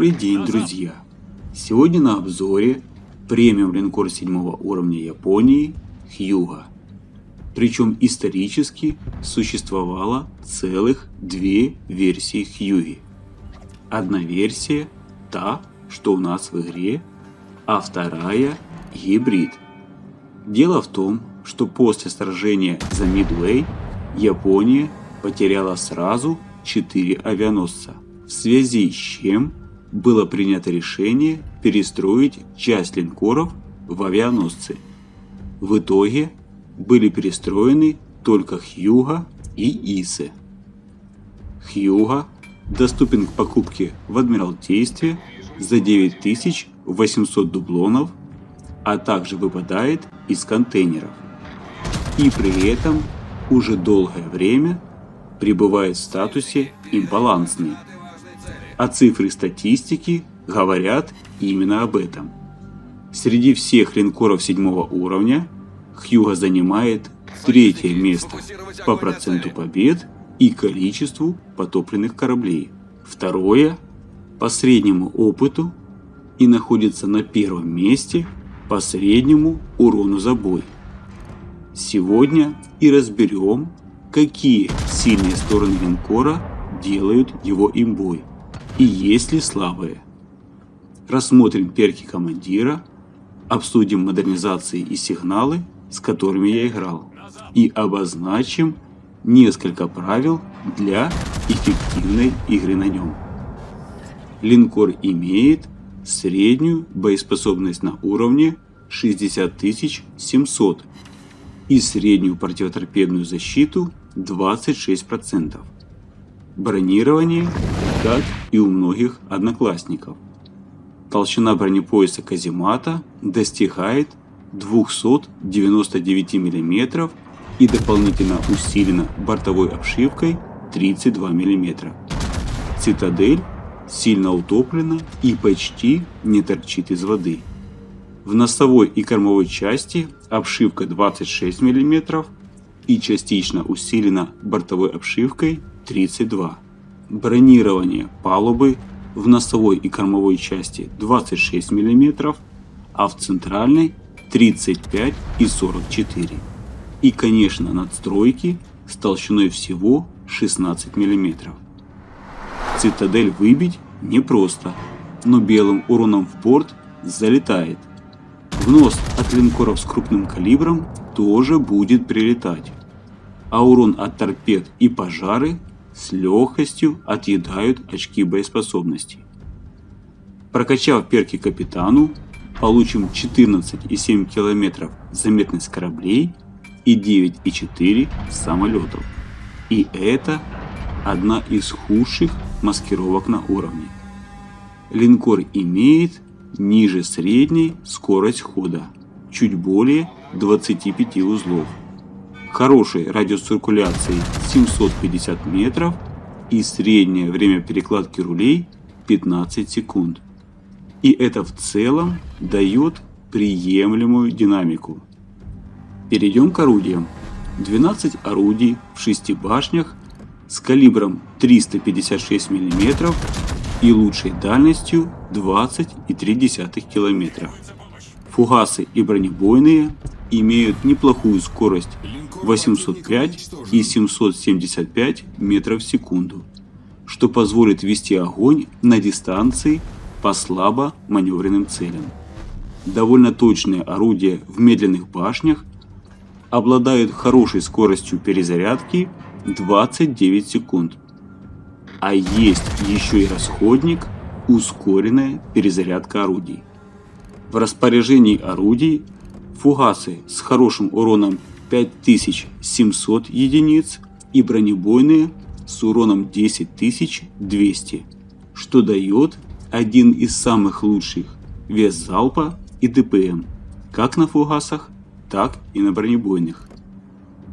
Добрый день, друзья! Сегодня на обзоре премиум линкор 7 уровня Японии Хьюга. Причем исторически существовало целых две версии Хьюги. Одна версия – та, что у нас в игре, а вторая – гибрид. Дело в том, что после сражения за Мидуэй Япония потеряла сразу 4 авианосца, в связи с чем было принято решение перестроить часть линкоров в авианосцы. В итоге были перестроены только Хьюга и Исе. Хьюга доступен к покупке в Адмиралтействе за 9800 дублонов, а также выпадает из контейнеров. И при этом уже долгое время пребывает в статусе имбалансный. А цифры статистики говорят именно об этом. Среди всех линкоров 7 уровня Хьюга занимает 3-е место по проценту побед и количеству потопленных кораблей. 2-е по среднему опыту и находится на 1-м месте по среднему урону за бой. Сегодня и разберем, какие сильные стороны линкора делают его имбой и есть ли слабые. Рассмотрим перки командира, обсудим модернизации и сигналы, с которыми я играл, и обозначим несколько правил для эффективной игры на нем. Линкор имеет среднюю боеспособность на уровне 60700 и среднюю противоторпедную защиту 26%. Бронирование, как и у многих одноклассников. Толщина бронепояса каземата достигает 299 мм и дополнительно усилена бортовой обшивкой 32 мм. Цитадель сильно утоплена и почти не торчит из воды. В носовой и кормовой части обшивка 26 мм и частично усилена бортовой обшивкой 32. Бронирование палубы в носовой и кормовой части 26 мм, а в центральной 35 и 44. И, конечно, надстройки с толщиной всего 16 мм. Цитадель выбить непросто, но белым уроном в борт залетает. В нос от линкоров с крупным калибром тоже будет прилетать, а урон от торпед и пожары с легкостью отъедают очки боеспособности. Прокачав перки капитану, получим 14,7 км заметность кораблей и 9,4 самолетов. И это одна из худших маскировок на уровне. Линкор имеет ниже средней скорость хода, чуть более 25 узлов, хороший радиус циркуляции 750 метров и среднее время перекладки рулей 15 секунд. И это в целом дает приемлемую динамику. Перейдем к орудиям. 12 орудий в 6 башнях с калибром 356 мм и лучшей дальностью 20,3 км. Фугасы и бронебойные имеют неплохую скорость 805 и 775 метров в секунду, что позволит вести огонь на дистанции по слабо маневренным целям. Довольно точные орудия в медленных башнях обладают хорошей скоростью перезарядки 29 секунд. А есть еще и расходник – ускоренная перезарядка орудий. В распоряжении орудий фугасы с хорошим уроном 5700 единиц и бронебойные с уроном 10200, что дает один из самых лучших вес залпа и ДПМ, как на фугасах, так и на бронебойных.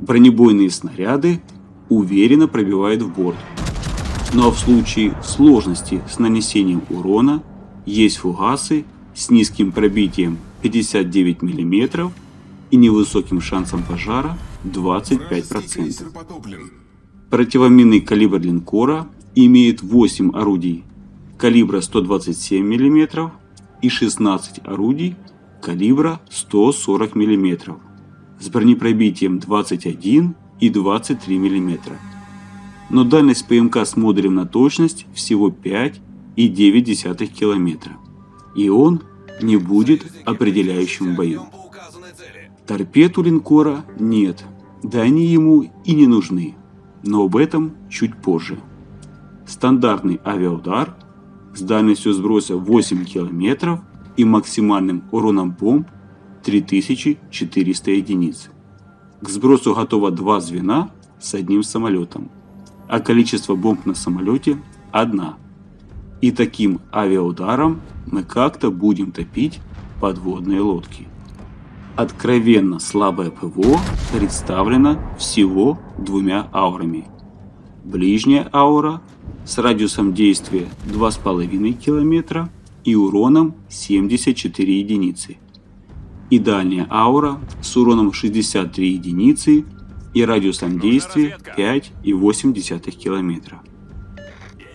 Бронебойные снаряды уверенно пробивают в борт. Ну а в случае сложности с нанесением урона есть фугасы с низким пробитием 59 мм и невысоким шансом пожара 25%. Противоминный калибр линкора имеет 8 орудий, калибра 127 мм и 16 орудий калибра 140 мм с бронепробитием 21 и 23 мм. Но дальность ПМК с модулем на точность всего 5,9 км, и он не будет определяющим в бою. Торпед у линкора нет, да они ему и не нужны, но об этом чуть позже. Стандартный авиаудар с дальностью сброса 8 км и максимальным уроном бомб 3400 единиц. К сбросу готово 2 звена с одним самолетом, а количество бомб на самолете – 1. И таким авиаударом мы как-то будем топить подводные лодки. Откровенно слабое ПВО представлено всего 2 аурами. Ближняя аура с радиусом действия 2,5 км и уроном 74 единицы. И дальняя аура с уроном 63 единицы и радиусом действия 5,8 км.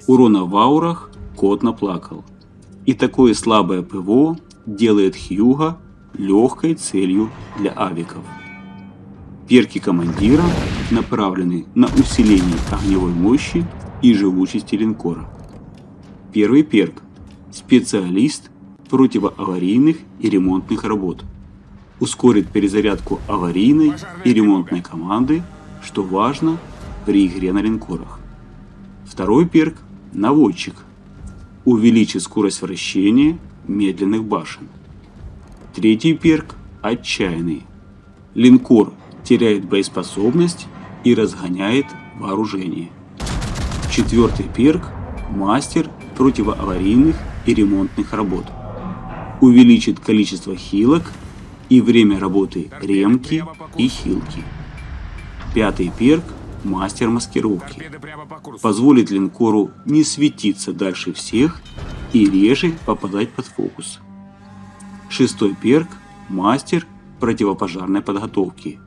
Урона в аурах кот наплакал. И такое слабое ПВО делает Хьюго легкой целью для авиков. Перки командира направлены на усиление огневой мощи и живучести линкора. Первый перк – специалист противоаварийных и ремонтных работ. Ускорит перезарядку аварийной и ремонтной команды, что важно при игре на линкорах. Второй перк – наводчик. Увеличит скорость вращения медленных башен. Третий перк – отчаянный. Линкор теряет боеспособность и разгоняет вооружение. Четвертый перк – мастер противоаварийных и ремонтных работ. Увеличит количество хилок и время работы ремки и хилки. Пятый перк – мастер маскировки. Позволит линкору не светиться дальше всех и реже попадать под фокус. Шестой перк – мастер противопожарной подготовки.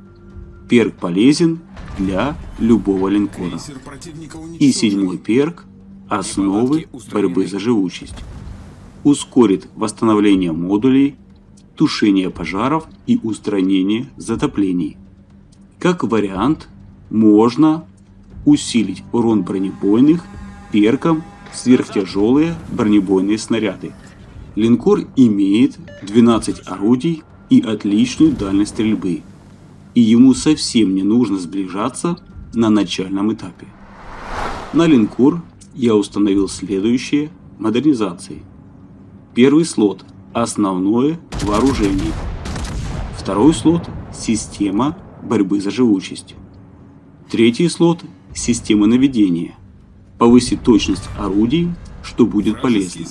Перк полезен для любого линкора. И седьмой перк – основы борьбы за живучесть. Ускорит восстановление модулей, тушение пожаров и устранение затоплений. Как вариант, можно усилить урон бронебойных перком сверхтяжелые бронебойные снаряды. Линкор имеет 12 орудий и отличную дальность стрельбы, и ему совсем не нужно сближаться на начальном этапе. На линкор я установил следующие модернизации. Первый слот – основное вооружение. Второй слот – система борьбы за живучесть. Третий слот – система наведения. Повысит точность орудий, что будет полезно,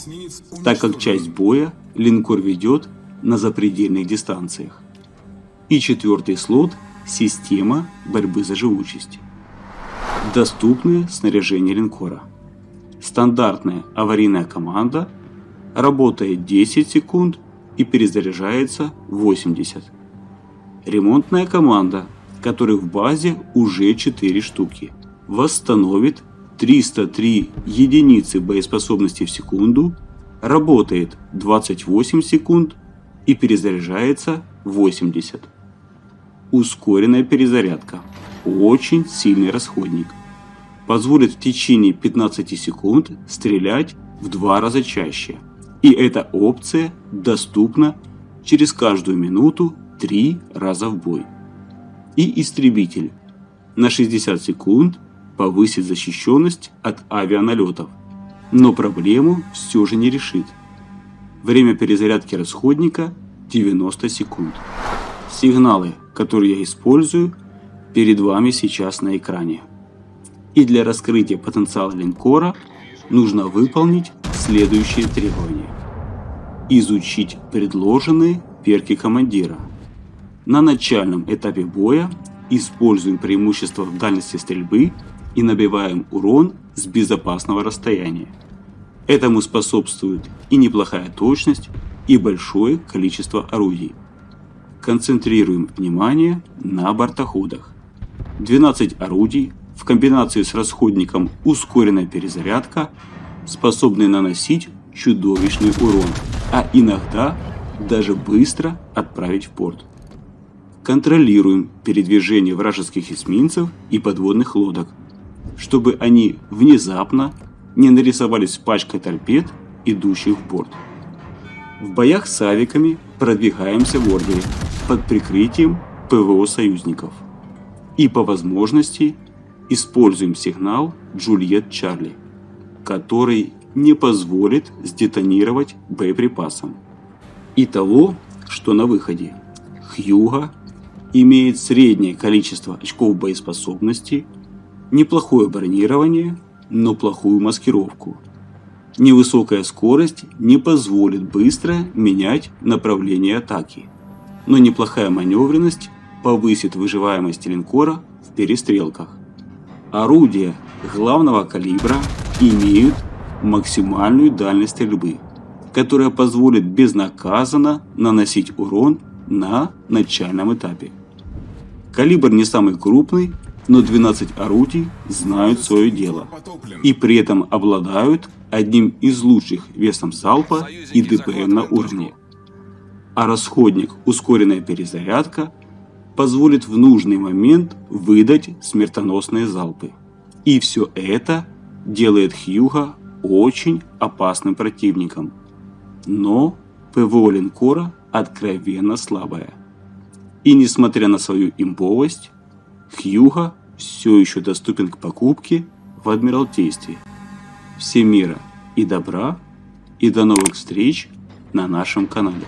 так как часть боя линкор ведет на запредельных дистанциях. И четвертый слот – система борьбы за живучесть. Доступное снаряжение линкора. Стандартная аварийная команда работает 10 секунд и перезаряжается 80. Ремонтная команда, которых в базе уже 4 штуки, восстановит 303 единицы боеспособности в секунду, работает 28 секунд и перезаряжается 80. Ускоренная перезарядка. Очень сильный расходник. Позволит в течение 15 секунд стрелять в 2 раза чаще. И эта опция доступна через каждую минуту 3 раза в бой. И истребитель на 60 секунд повысит защищенность от авианалетов, но проблему все же не решит. Время перезарядки расходника 90 секунд. Сигналы, которые я использую, перед вами сейчас на экране. И для раскрытия потенциала линкора нужно выполнить следующие требования. Изучить предложенные перки командира. На начальном этапе боя используем преимущество в дальности стрельбы и набиваем урон с безопасного расстояния. Этому способствует и неплохая точность, и большое количество орудий. Концентрируем внимание на бортоходах. 12 орудий в комбинации с расходником ускоренная перезарядка способные наносить чудовищный урон, а иногда даже быстро отправить в порт. Контролируем передвижение вражеских эсминцев и подводных лодок, чтобы они внезапно не нарисовались пачкой торпед, идущих в борт. В боях с авиками продвигаемся в ордере под прикрытием ПВО союзников и по возможности используем сигнал Джульет Чарли, который не позволит сдетонировать боеприпасам. Итого, что на выходе Хьюго имеет среднее количество очков боеспособности, неплохое бронирование, но плохую маскировку. Невысокая скорость не позволит быстро менять направление атаки, но неплохая маневренность повысит выживаемость линкора в перестрелках. Орудия главного калибра имеют максимальную дальность стрельбы, которая позволит безнаказанно наносить урон на начальном этапе. Калибр не самый крупный, но 12 орудий знают свое дело и при этом обладают одним из лучших весом залпа и ДПМ на уровне. А расходник ускоренная перезарядка позволит в нужный момент выдать смертоносные залпы. И все это делает Хьюго очень опасным противником. Но ПВО линкора откровенно слабое. И несмотря на свою имповость, Хьюго все еще доступен к покупке в Адмиралтействе. Всем мира и добра, и до новых встреч на нашем канале.